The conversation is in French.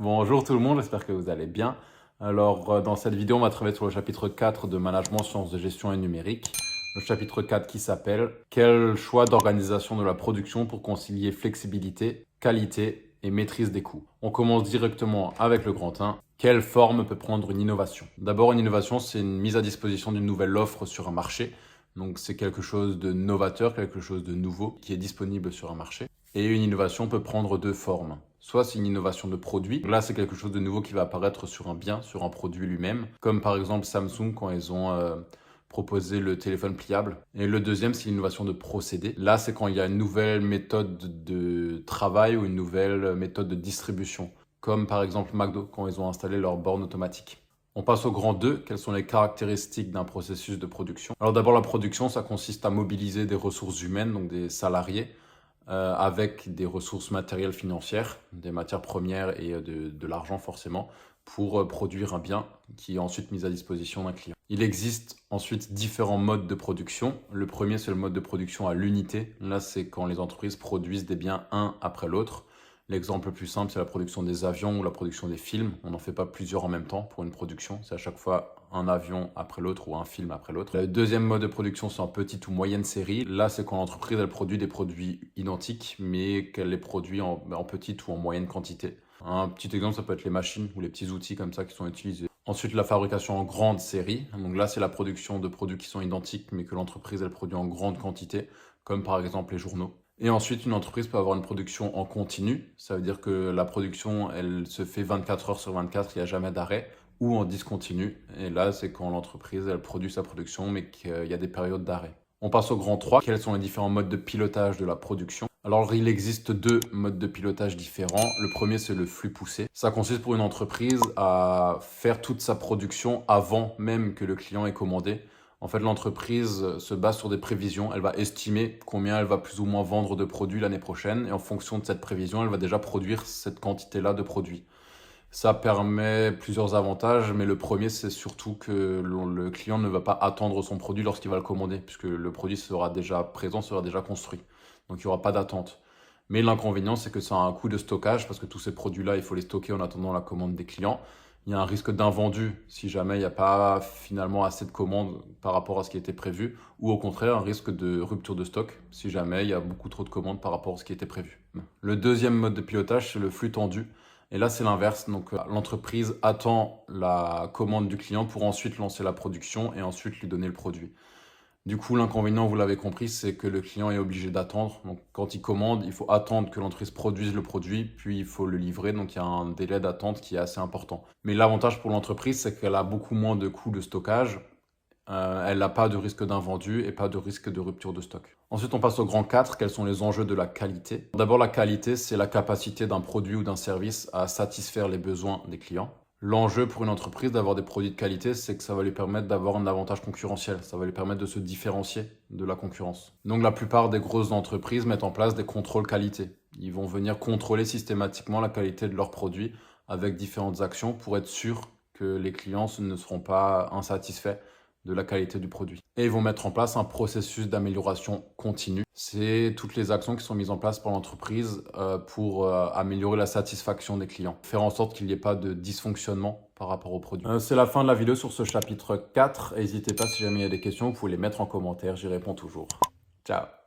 Bonjour tout le monde, j'espère que vous allez bien. Alors, dans cette vidéo, on va travailler sur le chapitre 4 de Management, Sciences de gestion et numérique. Le chapitre 4 qui s'appelle Quel choix d'organisation de la production pour concilier flexibilité, qualité et maîtrise des coûts. On commence directement avec le grand 1. Quelle forme peut prendre une innovation? D'abord, une innovation, c'est une mise à disposition d'une nouvelle offre sur un marché. Donc, c'est quelque chose de novateur, quelque chose de nouveau qui est disponible sur un marché. Et une innovation peut prendre deux formes. Soit c'est une innovation de produit. Là, c'est quelque chose de nouveau qui va apparaître sur un bien, sur un produit lui-même. Comme par exemple Samsung quand ils ont proposé le téléphone pliable. Et le deuxième, c'est l'innovation de procédé. Là, c'est quand il y a une nouvelle méthode de travail ou une nouvelle méthode de distribution. Comme par exemple McDo quand ils ont installé leur borne automatique. On passe au grand 2. Quelles sont les caractéristiques d'un processus de production? Alors d'abord, la production, ça consiste à mobiliser des ressources humaines, donc des salariés, avec des ressources matérielles financières, des matières premières et de l'argent forcément, pour produire un bien qui est ensuite mis à disposition d'un client. Il existe ensuite différents modes de production. Le premier, c'est le mode de production à l'unité. Là, c'est quand les entreprises produisent des biens un après l'autre. L'exemple le plus simple, c'est la production des avions ou la production des films. On n'en fait pas plusieurs en même temps pour une production. C'est à chaque fois un avion après l'autre ou un film après l'autre. Le deuxième mode de production, c'est en petite ou moyenne série. Là, c'est quand l'entreprise elle produit des produits identiques, mais qu'elle les produit en petite ou en moyenne quantité. Un petit exemple, ça peut être les machines ou les petits outils comme ça qui sont utilisés. Ensuite, la fabrication en grande série. Donc là, c'est la production de produits qui sont identiques, mais que l'entreprise elle produit en grande quantité, comme par exemple les journaux. Et ensuite, une entreprise peut avoir une production en continu. Ça veut dire que la production, elle se fait 24 heures sur 24, il n'y a jamais d'arrêt, ou en discontinu. Et là, c'est quand l'entreprise, elle produit sa production, mais qu'il y a des périodes d'arrêt. On passe au grand 3. Quels sont les différents modes de pilotage de la production? Alors, il existe deux modes de pilotage différents. Le premier, c'est le flux poussé. Ça consiste pour une entreprise à faire toute sa production avant même que le client ait commandé. En fait, l'entreprise se base sur des prévisions. Elle va estimer combien elle va plus ou moins vendre de produits l'année prochaine. Et en fonction de cette prévision, elle va déjà produire cette quantité-là de produits. Ça permet plusieurs avantages, mais le premier, c'est surtout que le client ne va pas attendre son produit lorsqu'il va le commander, puisque le produit sera déjà présent, sera déjà construit. Donc, il n'y aura pas d'attente. Mais l'inconvénient, c'est que ça a un coût de stockage, parce que tous ces produits-là, il faut les stocker en attendant la commande des clients. Il y a un risque d'invendu si jamais il n'y a pas finalement assez de commandes par rapport à ce qui était prévu, ou au contraire un risque de rupture de stock si jamais il y a beaucoup trop de commandes par rapport à ce qui était prévu. Le deuxième mode de pilotage, c'est le flux tendu. Et là, c'est l'inverse. Donc, l'entreprise attend la commande du client pour ensuite lancer la production et ensuite lui donner le produit. Du coup, l'inconvénient, vous l'avez compris, c'est que le client est obligé d'attendre. Donc, quand il commande, il faut attendre que l'entreprise produise le produit, puis il faut le livrer. Donc, il y a un délai d'attente qui est assez important. Mais l'avantage pour l'entreprise, c'est qu'elle a beaucoup moins de coûts de stockage. Elle n'a pas de risque d'invendu et pas de risque de rupture de stock. Ensuite, on passe au grand 4. Quels sont les enjeux de la qualité? D'abord, la qualité, c'est la capacité d'un produit ou d'un service à satisfaire les besoins des clients. L'enjeu pour une entreprise d'avoir des produits de qualité, c'est que ça va lui permettre d'avoir un avantage concurrentiel. Ça va lui permettre de se différencier de la concurrence. Donc la plupart des grosses entreprises mettent en place des contrôles qualité. Ils vont venir contrôler systématiquement la qualité de leurs produits avec différentes actions pour être sûr que les clients ne seront pas insatisfaits de la qualité du produit. Et ils vont mettre en place un processus d'amélioration continue. C'est toutes les actions qui sont mises en place par l'entreprise pour améliorer la satisfaction des clients. Faire en sorte qu'il n'y ait pas de dysfonctionnement par rapport au produit. C'est la fin de la vidéo sur ce chapitre 4. N'hésitez pas si jamais il y a des questions, vous pouvez les mettre en commentaire, j'y réponds toujours. Ciao!